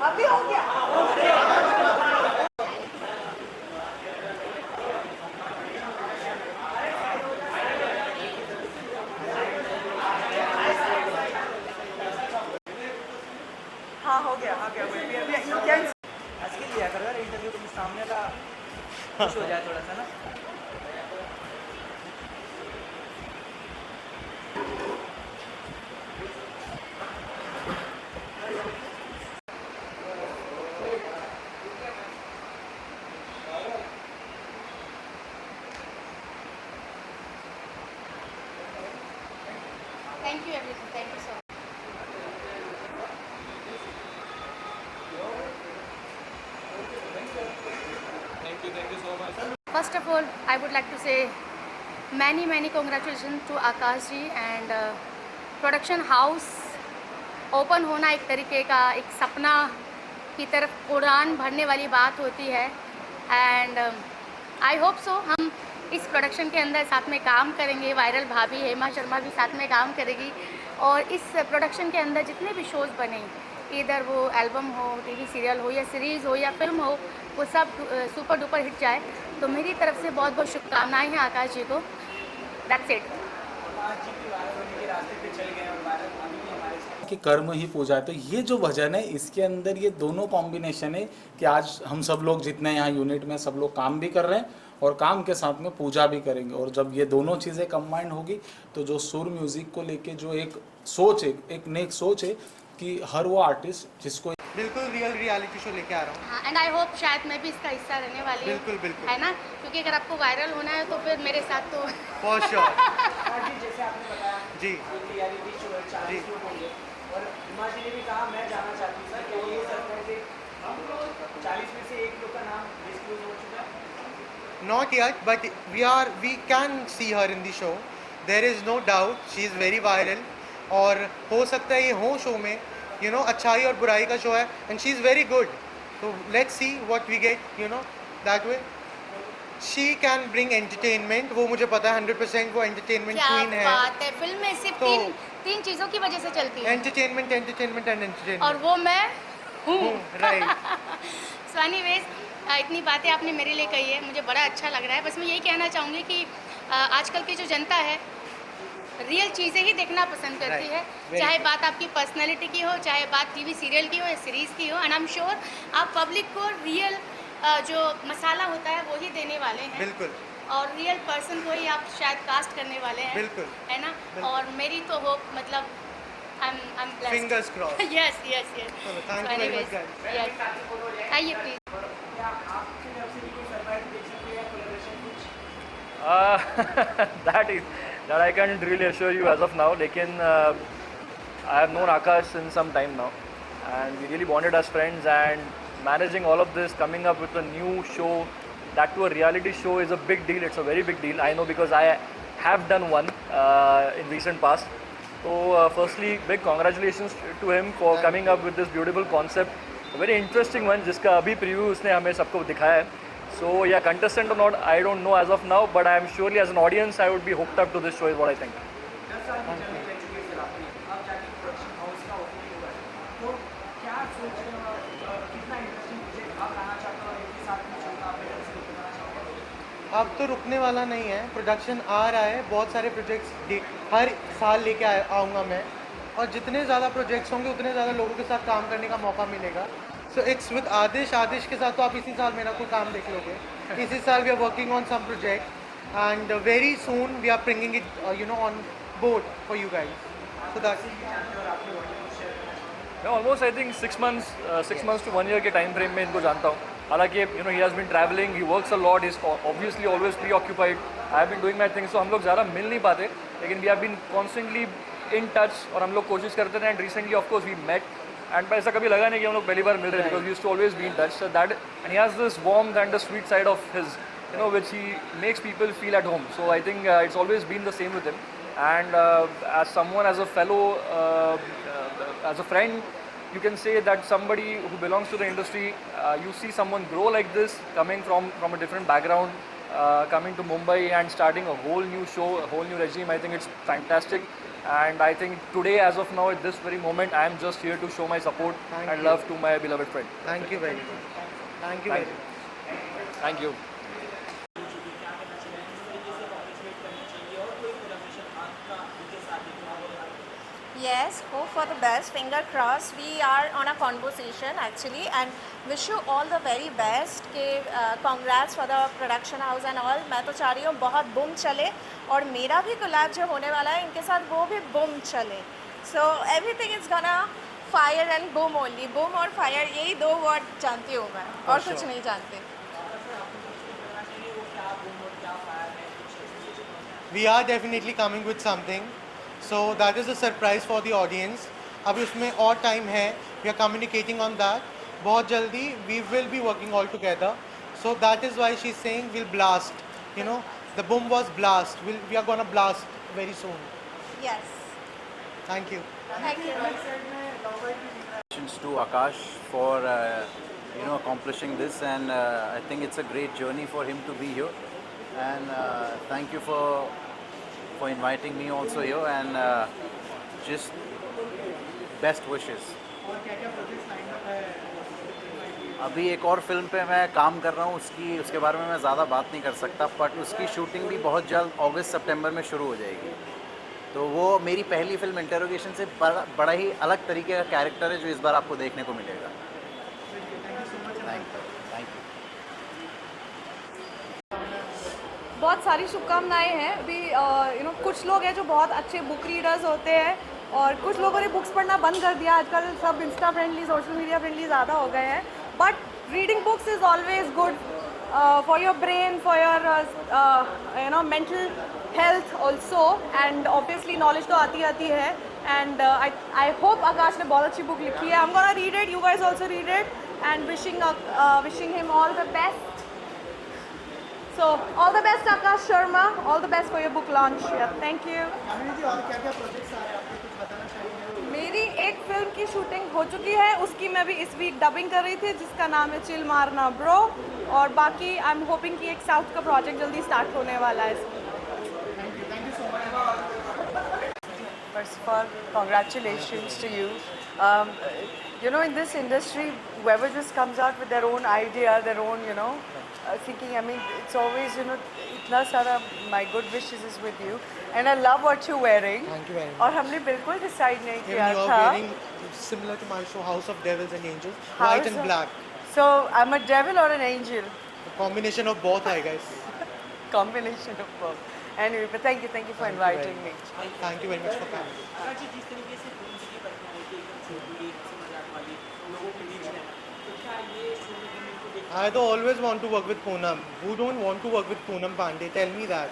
अभी हो गया। हाँ हो गया यू कैन आज के लिया करो यार इंटरव्यू, तुम सामने का खुश हो जाए थोड़ा सा ना। Thank you everyone. Thank you so much. Thank you so much. First of all, I would like to say many congratulations to Akash ji and production house open होना एक तरीके का एक सपना की तरफ उड़ान भरने वाली बात होती है। एंड आई होप सो हम इस प्रोडक्शन के अंदर साथ में काम करेंगे। वायरल भाभी हेमा शर्मा भी साथ में काम करेगी और इस प्रोडक्शन के अंदर जितने भी शोज़ बने, इधर वो एल्बम हो, टीवी सीरियल हो या सीरीज़ हो या फिल्म हो, वो सब सुपर डुपर हिट जाए। तो मेरी तरफ से बहुत बहुत शुभकामनाएं हैं आकाश जी को। That's it. कि कर्म ही पूजा है, तो ये जो भजन है इसके अंदर ये दोनों कॉम्बिनेशन है कि आज हम सब लोग जितने यहाँ यूनिट में सब लोग काम भी कर रहे हैं और काम के साथ में पूजा भी करेंगे। और जब ये दोनों चीज़ें कंबाइंड होगी तो जो सुर म्यूज़िक को लेके जो एक सोच है, एक नेक सोच है कि हर वो आर्टिस्ट जिसको बिल्कुल रियल रियलिटी शो लेके आ रहा हूँ। हाँ, एंड आई होप शायद मैं भी इसका हिस्सा रहने वाली हूँ। बिल्कुल बिल्कुल है ना, क्योंकि अगर आपको वायरल होना है तो फिर मेरे साथ तो फॉर श्योर। जैसे आपने बताया जी रियलिटी शो है, 40 जी। लोग होंगे और हिमा जी ने भी कहा मैं जाना चाहती हूँ सर, क्या ये सरप्राइज है? 40 में से एक लोग का नाम डिस्क्लोज हो चुका है? Not yet, but we can see her in the show. There is no doubt she is very viral. और हो सकता है ये हो शो में अच्छाई और बुराई का शो है and she is very good. So let's see what we get, that way. She can bring entertainment. वो मुझे पता है 100% वो entertainment क्या queen है। बात है। फिल्म में सिर्फ तो तीन चीज़ों की वजह से चलती है Entertainment and entertainment. और वो मैं हूँ। राइट। सो एनीवेज, इतनी बातें आपने मेरे लिए कही है, मुझे बड़ा अच्छा लग रहा है। बस मैं यही कहना चाहूँगी कि आजकल की जो जनता है रियल चीज़ें ही देखना पसंद करती है। चाहे बात आपकी पर्सनैलिटी की हो, चाहे बात टीवी सीरियल की हो या सीरीज़ की हो। एंड आई एम श्योर आप पब्लिक को रियल जो मसाला होता है वो ही देने वाले हैं। बिल्कुल। और रियल पर्सन को ही आप शायद कास्ट करने वाले हैं। बिल्कुल। है ना। और मेरी तो होप मतलब I am blessed. Fingers crossed. Yes yes yes. चलो, thank you very much, guys. Yes, आइए प्लीज। क्या आपकी तरफ से भी कोई सरप्राइज देख सकते हैं या कोलैबोरेशन कुछ? That I can't really assure you as of now. लेकिन I have known Akash since some time now, and we really bonded as friends. And managing all of this, coming up with a new show, that to a reality show, is a big deal. It's a very big deal. I know because I have done one in recent past. So firstly, big congratulations to him for coming up with this beautiful concept. A very interesting one, जिसका अभी preview उसने हमें सबको दिखाया है. So yeah, contestant or not, I don't know as of now, but I am surely as an audience, I would be hooked up to this show is what I think. 10 साल की journey रह चुकी है sir आपकी, अब जाके production house का opening हुआ है, तो क्या सोच रहे हो और कितना इंटरेस्टिंग प्रोजेक्ट आप लाना चाहते हो और इनके साथ में चलना आप इधर से बताना चाहोगे? अब तो रुकने वाला नहीं है, प्रोडक्शन आ रहा है, बहुत सारे प्रोजेक्ट्स हर साल लेके आऊँगा मैं, और जितने ज़्यादा प्रोजेक्ट्स होंगे उतने ज़्यादा लोगों के साथ काम करने का मौका मिलेगा। सो इट्स विद आदिश के साथ तो आप इसी साल मेरा कोई काम देख लोगे। इसी साल we are working on some project and very soon we are bringing it on board for you guys. So that's almost I think 6 months to 1 year के टाइम फ्रेम में इनको जानता हूँ। हालांकि he has been travelling, he works a lot, is obviously always preoccupied, I have been doing my things, तो हम लोग ज़्यादा मिल नहीं पाते, लेकिन we have been constantly in touch और हम लोग कोशिश करते थे। And recently of course we met and ऐसा कभी लगा नहीं कि हम लोग पहली बार मिल रहे हैं, because we used to always be in touch. So that and he has this warmth and the sweet side of his which he makes people feel at home. So I think it's always been the same with him. And as someone, as a fellow, as a friend, you can say that somebody who belongs to the industry, you see someone grow like this, coming from a different background, coming to Mumbai and starting a whole new show, a whole new regime. I think it's fantastic. And I think today, as of now, at this very moment, I am just here to show my support Thank and you. love to my beloved friend. Thank you very much. Thank you Thank very you. much. Thank you. Yes, hope for the best. Finger crossed. We are on a conversation actually, and wish you all the very best. के congrats for the production house and all. मैं तो चाह रही हूँ बहुत boom चले और मेरा भी कोलैब जो होने वाला है इनके साथ वो भी बूम चले. So everything is gonna fire and boom only. Boom और fire यही दो वर्ड जानती हूँ मैं और कुछ नहीं जानती. We are definitely coming with something. So that is a surprise for the audience. अभी उसमें और time है. We are communicating on that. बहुत जल्दी we will be working all together. So that is why she's saying we'll blast. You know, the boom was blast. We are gonna blast very soon. Yes. Thank you. Thank you. Congratulations to Akash for accomplishing this, and I think it's a great journey for him to be here. And thank you for inviting me also here, and just best wishes. अभी एक और film पे मैं काम कर रहा हूँ, उसके बारे में मैं ज़्यादा बात नहीं कर सकता, बट उसकी शूटिंग भी बहुत जल्द अगस्त सितंबर में शुरू हो जाएगी. तो वो मेरी पहली फिल्म इंटरोगेशन से बड़ा ही अलग तरीके का कैरेक्टर है जो इस बार आपको देखने को मिलेगा. Thank you. बहुत सारी शुभकामनाएं हैं. अभी कुछ लोग हैं जो बहुत अच्छे बुक रीडर्स होते हैं और कुछ लोगों ने बुक्स पढ़ना बंद कर दिया. आजकल सब Insta friendly, social media friendly ज़्यादा हो गए हैं. But reading books is always good for your brain, for your mental health also, and obviously knowledge तो आती है. एंड आई होप आकाश ने बहुत अच्छी बुक लिखी है. I am gonna read it, you guys also read it, and wishing him all the best. So all the best Akash Sharma, all the best for your book launch. Yeah, thank you. मेरी एक film की shooting हो चुकी है, उसकी मैं भी इस वीक डबिंग कर रही थी जिसका नाम है चिल मारना ब्रो. और बाकी आई एम होपिंग कि एक साउथ का प्रोजेक्ट जल्दी स्टार्ट होने वाला है. First of all, congratulations to you. In this industry, whoever just comes out with their own idea, their own, thinking, I mean, it's always, itna sara, my good wishes is with you. And I love what you're wearing. Thank you very much. और हमने बिल्कुल decide नहीं Even किया you are था. wearing similar to my show, House of Devils and Angels, white and black. So, I'm a devil or an angel? A combination of both, I guess. Combination of both. Anyway, but thank you for inviting me. Thank you very much for coming. जी जिस तरीके से film की personality एकदम छोटी हंसी मजाक वाली लोगों के बीच में, तो क्या ये शो में हम इनको देख I always want to work with Poonam. Who don't want to work with Poonam Pandey? Tell me that.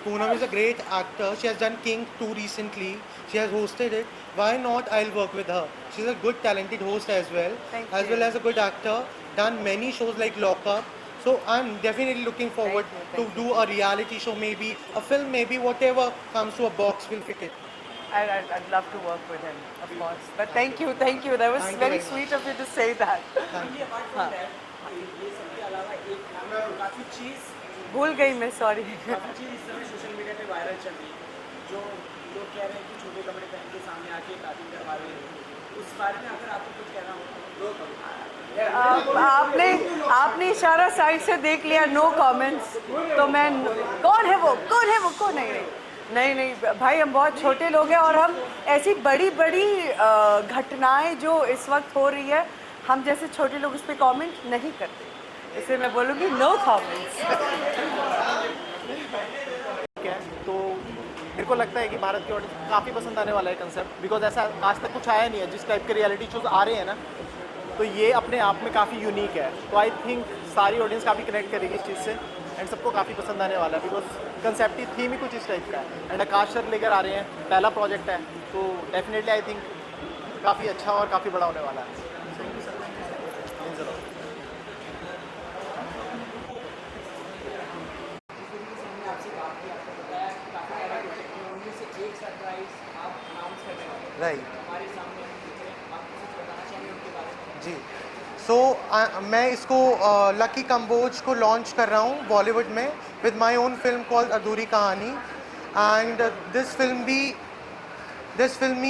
Poonam is a great actor. She has done King 2 recently. She has hosted it. Why not? I'll work with her. She's a good, talented host as well. Thank as you. well as a good actor. Done many shows like Lock Up. So I'm definitely looking forward Thank to you. do a reality show, maybe a film, maybe whatever comes to a box will fit it. I'd love to work with him, of course. But thank you. That was Thank you very very much. sweet of you to say that. Thank you. Apart from that ये सबके अलावा एक काफ़ी चीज़ भूल गई मैं, sorry. काफ़ी चीज़ इस समय सोशल मीडिया पे वायरल चल रही है, जो लोग कह रहे हैं कि छोटे कपड़े पहन के सामने आके दादी करवा रहे हैं. उस बारे में अगर आपको कुछ कहना हो. आपने इशारा साइड से देख लिया, नो कमेंट्स. तो मैं कौन है वो कौन नहीं भाई, हम बहुत छोटे लोग हैं और हम ऐसी बड़ी घटनाएं जो इस वक्त हो रही है, हम जैसे छोटे लोग उस पर कमेंट नहीं करते. इसलिए मैं बोलूँगी नो कमेंट्स. तो मेरे को लगता है कि भारत की ऑडियंस काफ़ी पसंद आने वाला है कंसेप्ट, बिकॉज ऐसा आज तक कुछ आया नहीं है. जिस टाइप के रियलिटी शोज आ रहे हैं ना, तो ये अपने आप में काफ़ी यूनिक है. तो आई थिंक सारी ऑडियंस काफ़ी कनेक्ट करेगी इस चीज़ से, एंड सबको काफ़ी पसंद आने वाला है, बिकॉज कंसेप्ट की थीम ही कुछ इस टाइप का है. एंड आकाश सर लेकर आ रहे हैं, पहला प्रोजेक्ट है, तो डेफिनेटली आई थिंक काफ़ी अच्छा और काफ़ी बड़ा होने वाला है. Right. जी. So मैं इसको लकी कंबोज को लॉन्च कर रहा हूँ बॉलीवुड में with my own film called अधूरी कहानी. एंड दिस फिल्म भी this film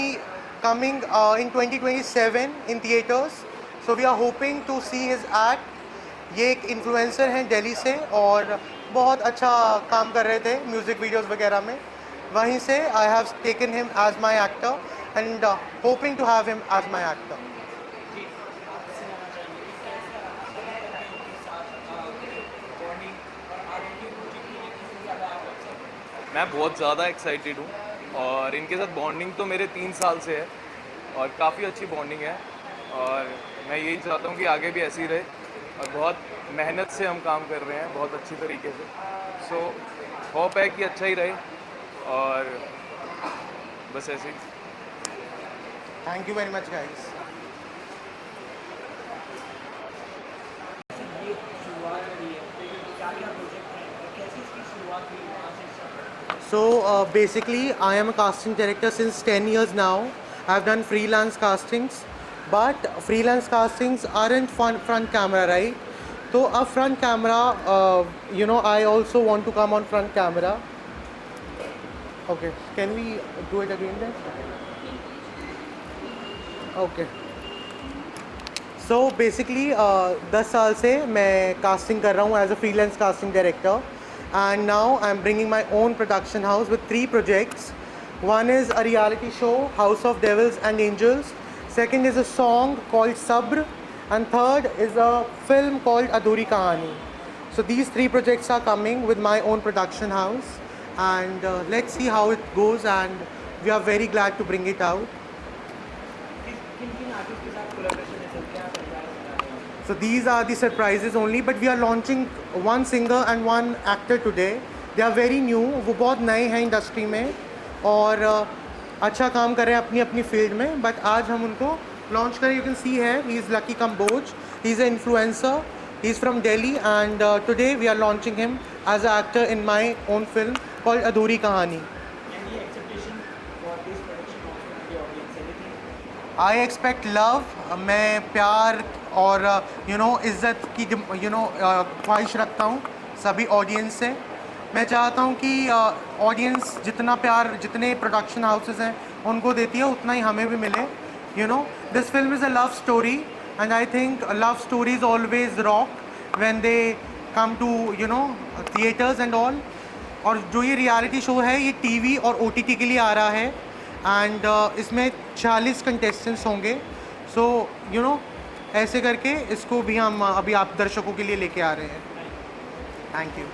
coming in 2027 in theaters. So we are hoping to see his act. ये एक इन्फ्लुएंसर हैं दिल्ली से और बहुत अच्छा काम कर रहे थे म्यूज़िक वीडियोस वगैरह में. वहीं से I have taken him as my actor and hoping to have him as my actor. मैं बहुत ज़्यादा एक्साइटेड हूँ और इनके साथ बॉन्डिंग तो मेरे 3 साल से है और काफ़ी अच्छी बॉन्डिंग है और मैं यही चाहता हूँ कि आगे भी ऐसी रहे और बहुत मेहनत से हम काम कर रहे हैं बहुत अच्छी तरीके से. सो होप है कि अच्छा ही रहे और बस ऐसे ही. Thank you very much guys. So basically I am a casting director since 10 years now. I've done freelance castings, but freelance castings aren't front camera, right? So a front camera, I also want to come on front camera. Okay, can we do it again then? Okay. So basically 10 साल से मैं casting कर रहा हूँ as a freelance casting director. And now I'm bringing my own production house with 3 projects. One is a reality show, House of Devils and Angels. Second is a song called Sabr. And third is a film called Adhuri Kahani. So these 3 projects are coming with my own production house. And let's see how it goes, and we are very glad to bring it out. So these are the surprises only, but we are launching one singer and one actor today. They are very new, वो बहुत नए हैं industry में और अच्छा काम कर रहे हैं अपनी अपनी फील्ड में. बट आज हम उनको लॉन्च करें. यू कैन सी है, he is Lucky Kamboj. He is an influencer. He is from Delhi, and today we are launching him as an actor in my own film called Adhuri Kahani. I expect love. मैं प्यार और इज़्ज़त की ख्वाहिश रखता हूँ सभी ऑडियंस से. मैं चाहता हूँ कि ऑडियंस जितना प्यार जितने प्रोडक्शन हाउसेस हैं उनको देती है उतना ही हमें भी मिले. This film is a love story and I think love stories always rock when they come to theatres and all. और जो ये रियलिटी शो है ये टीवी और OTT के लिए आ रहा है एंड इसमें 40 कंटेस्टेंट्स होंगे. सो ऐसे करके इसको भी हम अभी आप दर्शकों के लिए लेके आ रहे हैं. Thank you.